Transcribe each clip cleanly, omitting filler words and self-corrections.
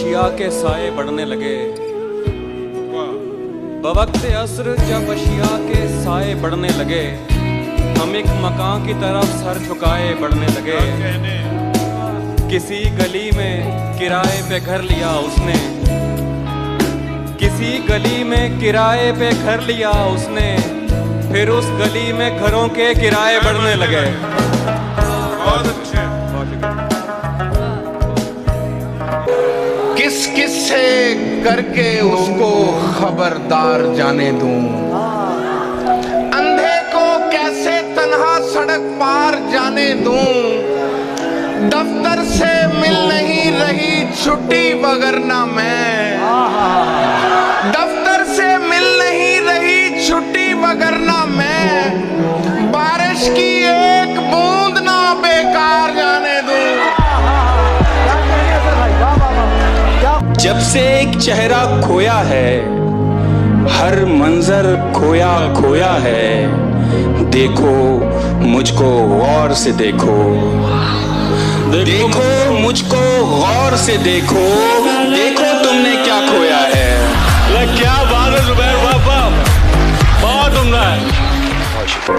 अशिया के साए बढ़ने लगे, बवक्त असर जब अशिया के साए बढ़ने लगे, हम एक मकान की तरफ सर झुकाए बढ़ने लगे। किसी गली में किराए पे घर लिया उसने, किसी गली में किराए पे घर लिया उसने, फिर उस गली में घरों के किराए बढ़ने लगे। बहुत अच्छे। किस किस से करके उसको खबरदार जाने दूं, अंधे को कैसे तन्हा सड़क पार जाने दूं, दफ्तर से मिल नहीं रही छुट्टी वगरना मैं, दफ्तर से मिल नहीं रही छुट्टी वगरना मैं, बारिश की एक बूंद ना बेकार जाने दूं। जब से एक चेहरा खोया है, हर मंजर खोया खोया है, देखो मुझको गौर से देखो, देखो मुझको गौर से देखो, देखो तुमने क्या खोया है। क्या बात है जुबैर बाबा, बहुत उम्दा है।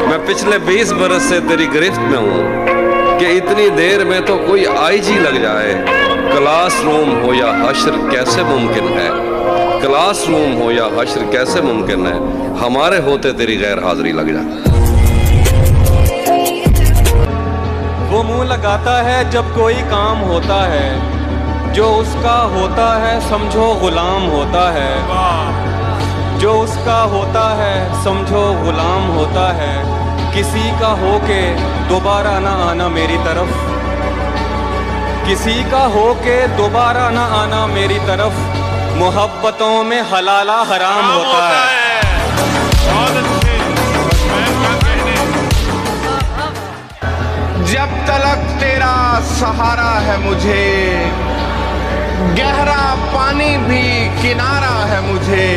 मैं पिछले 20 बरस से तेरी गिरफ्त में हूँ कि इतनी देर में तो कोई आईजी लग जाए। क्लासरूम हो या हश्र कैसे मुमकिन है, क्लासरूम हो या हश्र कैसे मुमकिन है, हमारे होते तेरी गैर हाजिरी लग जाए। वो मुंह लगाता है जब कोई काम होता है, जो उसका होता है समझो गुलाम होता है, जो उसका होता है समझो गुलाम होता है। किसी का होके दोबारा ना आना मेरी तरफ, किसी का होके दोबारा ना आना मेरी तरफ, मोहब्बतों में हलाला हराम होता है। बहुत अच्छे। जब तलक तेरा सहारा है मुझे, गहरा पानी भी किनारा है मुझे,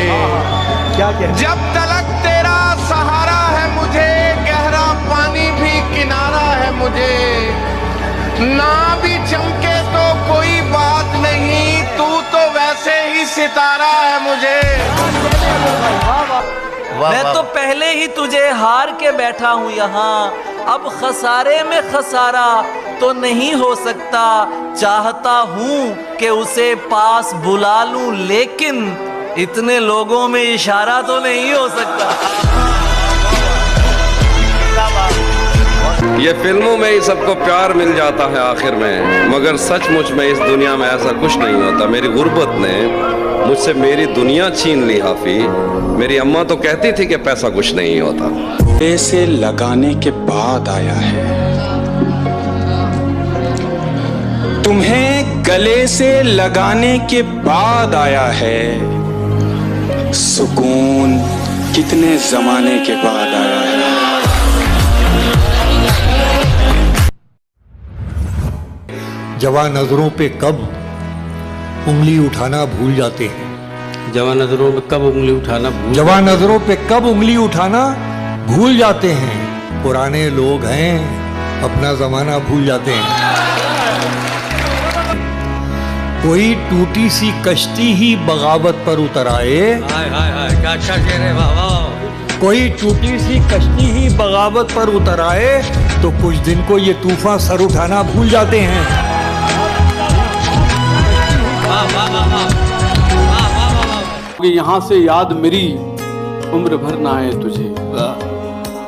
जब तलक तेरा सहारा है मुझे, गहरा पानी भी किनारा है मुझे, ना भी चमके तो कोई बात नहीं, तू तो वैसे ही सितारा है मुझे। मैं तो पहले ही तुझे हार के बैठा हूँ यहाँ, अब खसारे में खसारा तो नहीं हो सकता, चाहता हूँ कि उसे पास बुला लूं, लेकिन इतने लोगों में इशारा तो नहीं हो सकता। ये फिल्मों में ही सबको प्यार मिल जाता है आखिर में, मगर सचमुच में इस दुनिया में ऐसा कुछ नहीं होता। मेरी गुर्बत ने मुझसे मेरी दुनिया छीन ली हाफी। मेरी अम्मा तो कहती थी कि पैसा कुछ नहीं होता। पैसे लगाने के बाद आया है, तुम्हें गले से लगाने के बाद आया है, सुकून कितने जमाने के बाद आया है। जवां नजरों पे कब उंगली उठाना भूल जाते हैं, जवां नजरों पे कब उंगली उठाना जवां नजरों पे कब उंगली उठाना भूल जाते हैं, पुराने लोग हैं अपना जमाना भूल जाते हैं। कोई टूटी सी कश्ती ही बगावत पर उतर आए, हाय हाय हाय, क्या अच्छा कह रहे, वाह वाह। कोई टूटी सी कश्ती ही बगावत पर उतर आए, तो कुछ दिन को ये तूफान सर उठाना भूल जाते हैं। यहाँ से याद मेरी उम्र भर ना आए तुझे,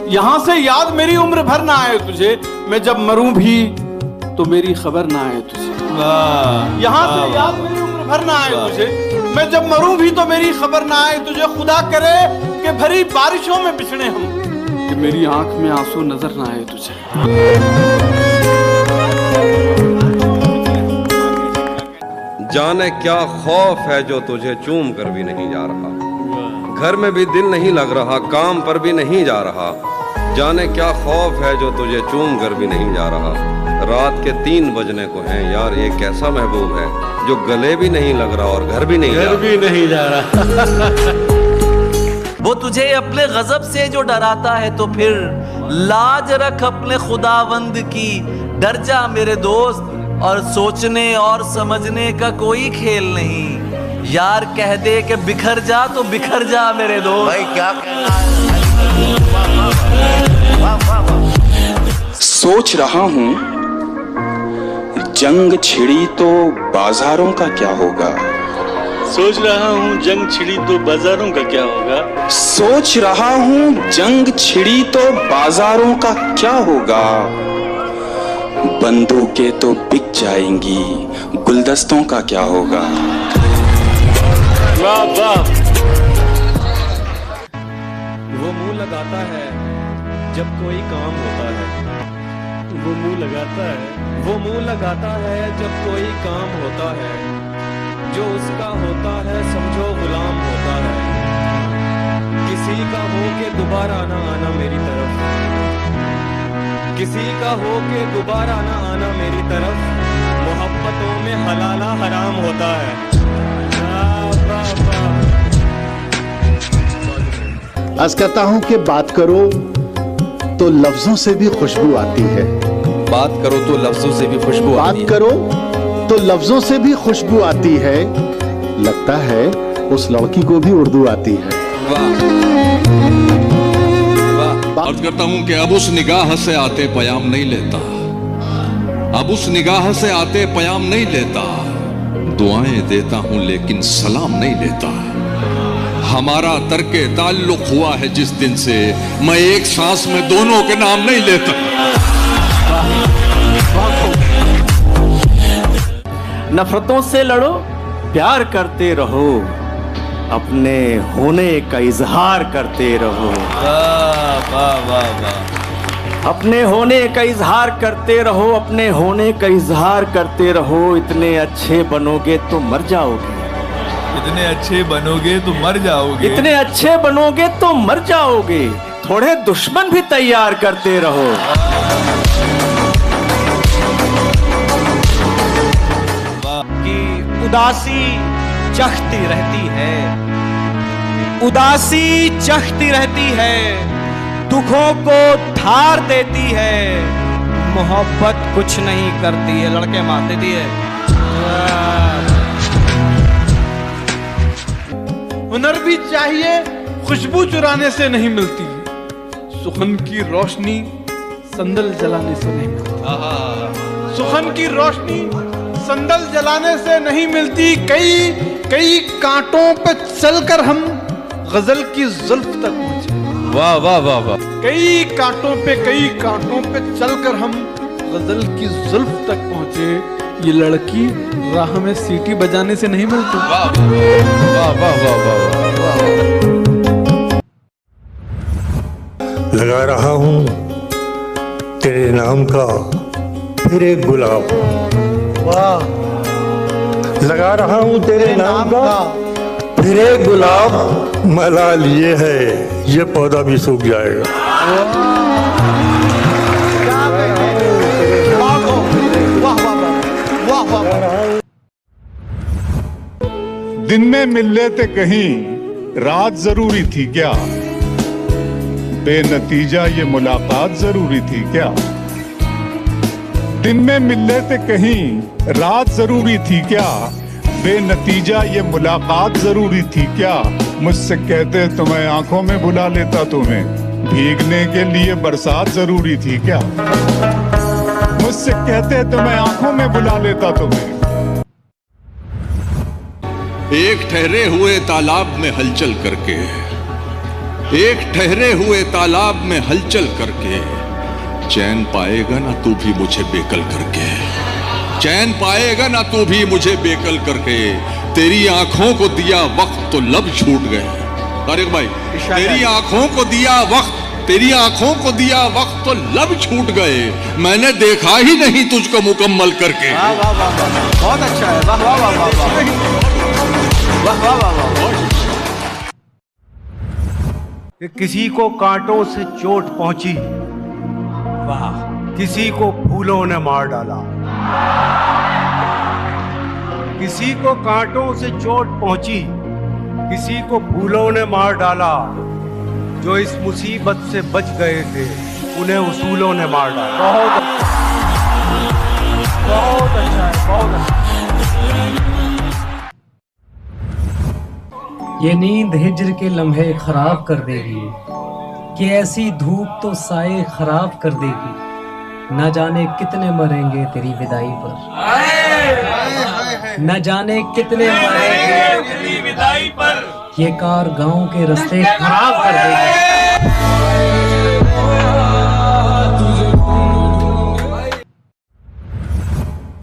यहाँ से याद मेरी उम्र भर ना आए तुझे, मैं जब मरूं भी तो मेरी खबर ना आए तुझे। यहाँ से याद मेरी उम्र भर ना आए तुझे, मैं जब मरूं भी तो मेरी खबर ना आए तुझे। खुदा करे कि भरी बारिशों में बिछड़े हम, कि मेरी आंख में आंसू नजर ना आए तुझे। जाने क्या खौफ है जो तुझे चूम कर भी नहीं जा रहा, घर में भी दिल नहीं लग रहा, काम पर भी नहीं जा रहा। जाने क्या खौफ है जो तुझे चूम कर भी नहीं जा रहा। रात के 3 बजने को हैं यार, ये कैसा महबूब है जो गले भी नहीं लग रहा और घर भी नहीं जा रहा। वो तुझे अपने गजब से जो डराता है, तो फिर लाज रख अपने खुदावंद की, डर जा मेरे दोस्त और सोचने और समझने का कोई खेल नहीं। यार कह दे कि बिखर जा तो बिखर जा मेरे दोस्त। भाई क्या सोच रहा हूँ जंग छिड़ी तो बाजारों का क्या होगा। सोच रहा हूँ जंग छिड़ी तो बाजारों का क्या होगा। सोच रहा हूँ जंग छिड़ी तो बाजारों का क्या होगा। बंदूकें तो बिक जाएंगी, गुलदस्तों का क्या होगा। वाह वाह। वो मुंह लगाता है जब कोई काम होता है। वो मुंह लगाता है, वो मुंह लगाता है जब कोई काम होता है। जो उसका होता है समझो गुलाम होता है। किसी का हो के दोबारा ना आना मेरी तरफ। किसी का हो के दोबारा ना आना मेरी तरफ। मोहब्बतों में हलाला हराम होता है। आज कहता हूं कि बात करो तो लफ्जों से भी खुशबू आती है। बात करो तो लफ्जों से भी खुशबू बात आती है। करो तो लफ्जों से भी खुशबू आती है। लगता है उस लड़की को भी उर्दू आती है। अर्ज करता हूं कि अब उस निगाह से आते पयाम नहीं लेता। अब उस निगाह से आते पयाम नहीं लेता। दुआएं देता हूं लेकिन सलाम नहीं लेता। हमारा तर्के ताल्लुक हुआ है जिस दिन से, मैं एक सांस में दोनों के नाम नहीं लेता। नफरतों से लड़ो, प्यार करते रहो, अपने होने का इजहार करते रहो। वाह वाह वाह वाह। अपने होने का इजहार करते रहो, अपने होने का इजहार करते रहो। इतने अच्छे बनोगे तो मर जाओगे। इतने अच्छे बनोगे तो मर जाओगे। इतने अच्छे बनोगे तो मर जाओगे। थोड़े दुश्मन भी तैयार करते रहो। कि उदासी चखती रहती है, उदासी चखती रहती है, दुखों को धार देती है। मोहब्बत कुछ नहीं करती है। लड़के मारते दिए। हुनर भी चाहिए, खुशबू चुराने से नहीं मिलती। सुखन की रोशनी संदल जलाने से नहीं मिलती। सुखन की रोशनी संदल जलाने से नहीं मिलती। कई कांटों पे चलकर हम गजल की जुल्फ तक पहुंचे। वाह वाह वाह वाह। कई कांटों पे चलकर हम गजल की जुल्फ तक पहुंचे। ये लड़की राह में सीटी बजाने से नहीं मिलती। वाह वाह वाह वाह वाह। लगा रहा हूँ तेरे नाम का फिर एक गुलाब। वाह। लगा रहा हूँ तेरे नाम का फिर एक गुलाब। मला लिए है ये पौधा भी सूख जाएगा। दिन में मिल लेते कहीं, रात जरूरी थी क्या। बेनतीजा ये मुलाकात जरूरी थी क्या। दिन में मिल लेते कहीं, रात जरूरी थी क्या। बेनतीजा ये मुलाकात जरूरी थी क्या। मुझसे कहते तो मैं आंखों में बुला लेता तुम्हें। भीगने के लिए बरसात जरूरी थी क्या। मुझसे कहते तो मैं आंखों में बुला लेता तुम्हें। एक ठहरे हुए तालाब में हलचल करके, एक ठहरे हुए तालाब में हलचल करके, चैन पाएगा ना तू भी मुझे बेकल करके। चैन पाएगा ना तू भी मुझे बेकल करके। तेरी आंखों को दिया वक्त तो लब छूट गए। तारिक भाई, तेरी आंखों को दिया वक्त, तेरी आंखों को दिया वक्त तो लब छूट गए। मैंने देखा ही नहीं तुझको मुकम्मल करके। वाह वाह वाह वाह। बहुत अच्छा है। वाह वाह वाह वाह वाह वाह वाह वाह। किसी को कांटों से चोट पहुंची, वाह, किसी को फूलों ने मार डाला। किसी को कांटों से चोट पहुंची, किसी को फूलों ने मार डाला। जो इस मुसीबत से बच गए थे उन्हें उसूलों ने मार डाला। बहुत अच्छा। ये नींद हिज्र के लम्हे खराब कर देगी, कि ऐसी धूप तो साए खराब कर देगी। न जाने कितने मरेंगे तेरी विदाई पर, न जाने कितने मरेंगे तेरी विदाई पर। ये कार गांव के रास्ते खराब कर देगी।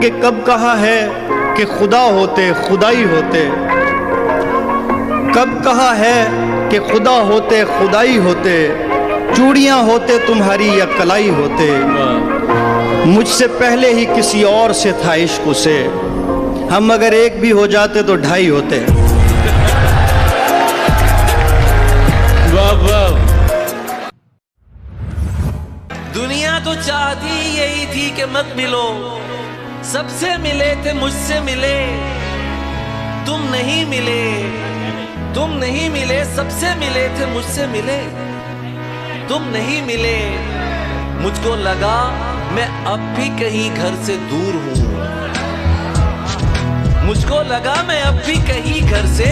कि कब कहा है कि खुदा होते खुदाई होते, कब कहा है कि खुदा होते खुदाई होते, चूड़ियां होते तुम्हारी या कलाई होते। मुझसे पहले ही किसी और से था इश्क उसे, हम अगर एक भी हो जाते तो ढाई होते। वाह वाह। दुनिया तो चाहती यही थी कि मत मिलो, सबसे मिले थे मुझसे मिले, तुम नहीं मिले, तुम नहीं मिले, सबसे मिले थे मुझसे मिले, तुम नहीं मिले। मुझको लगा मैं अब भी कहीं घर से दूर हूं, मुझको लगा मैं अब भी कहीं घर से,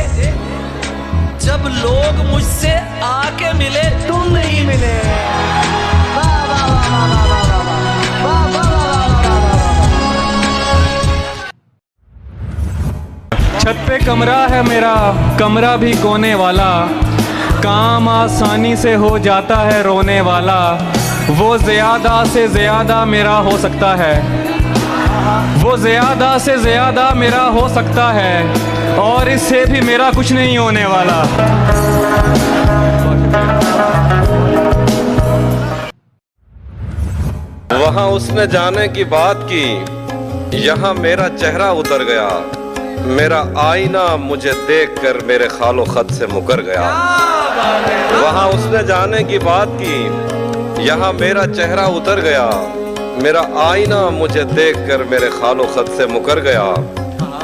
जब लोग मुझसे आके मिले तुम नहीं मिले। छत पे कमरा है मेरा, कमरा भी कोने वाला, काम आसानी से हो जाता है रोने वाला। वो ज़्यादा से ज़्यादा मेरा हो सकता है, वो ज़्यादा से ज़्यादा मेरा हो सकता है, और इससे भी मेरा कुछ नहीं होने वाला। वहाँ उसने जाने की बात की, यहाँ मेरा चेहरा उतर गया। मेरा आईना मुझे देखकर मेरे खालो खत से मुकर गया। वहाँ उसने जाने की बात की, यहाँ मेरा चेहरा उतर गया। मेरा आईना मुझे देखकर मेरे खालो खत से मुकर गया।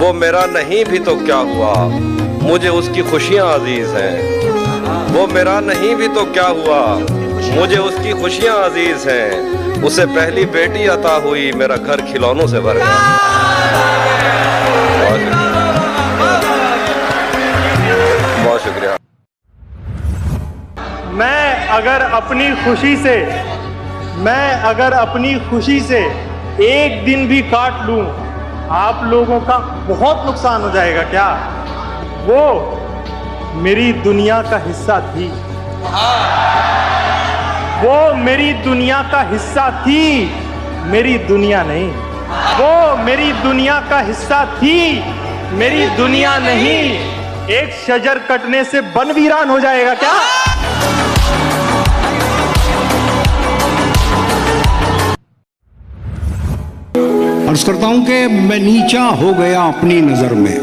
वो मेरा नहीं भी तो क्या हुआ, मुझे उसकी खुशियाँ अजीज हैं। वो मेरा नहीं भी तो क्या हुआ, मुझे उसकी खुशियाँ अजीज हैं। उसे पहली बेटी अता हुई, मेरा घर खिलौनों से भर गया। बहुत शुक्रिया। मैं अगर अपनी खुशी से एक दिन भी काट लूं, आप लोगों का बहुत नुकसान हो जाएगा क्या? वो मेरी दुनिया का हिस्सा थी, वो मेरी दुनिया का हिस्सा थी, मेरी दुनिया नहीं। वो मेरी दुनिया का हिस्सा थी, मेरी दुनिया नहीं। एक शजर कटने से बन वीरान हो जाएगा क्या? अर्ज करता हूं कि मैं नीचा हो गया अपनी नजर में,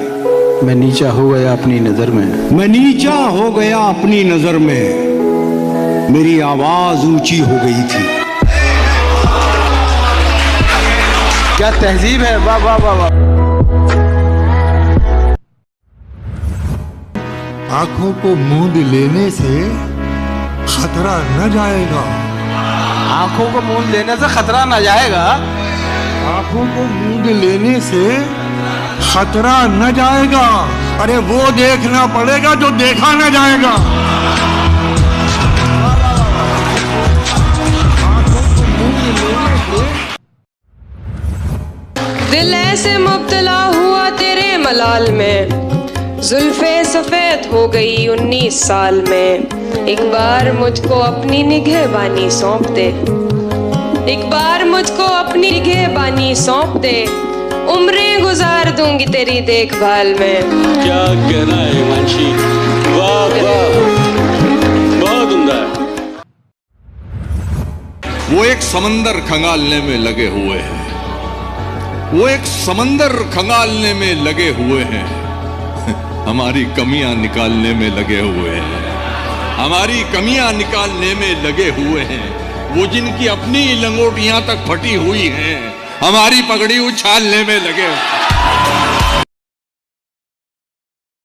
मैं नीचा हो गया अपनी नजर में, मैं नीचा हो गया अपनी नजर में, मेरी आवाज ऊंची हो गई थी। क्या तहजीब है, वाह वाह वाह वाह। आंखों को मूंद लेने से खतरा न जाएगा, आंखों को मूंद लेने से खतरा न जाएगा, आंखों को मूंद लेने से खतरा न जाएगा। अरे वो देखना पड़ेगा जो देखा न जाएगा। दिल ऐसे मुब्तला हुआ तेरे मलाल में, जुल्फे सफेद हो गई 19 साल में। एक बार मुझको अपनी निगहबानी सौंप दे, एक बार मुझको अपनी निगहबानी सौंप दे, उम्रें गुजार दूंगी तेरी देखभाल में। क्या कहना है हिमांशी, वाह वाह, बहुत उम्दा है। वो एक समंदर खंगालने में लगे हुए हैं, वो एक समंदर खंगालने में लगे हुए हैं। हमारी कमियां निकालने में लगे हुए हैं, हमारी कमियां निकालने में लगे हुए हैं। वो जिनकी अपनी लंगोटियां तक फटी हुई हैं, हमारी पगड़ी उछालने में लगे।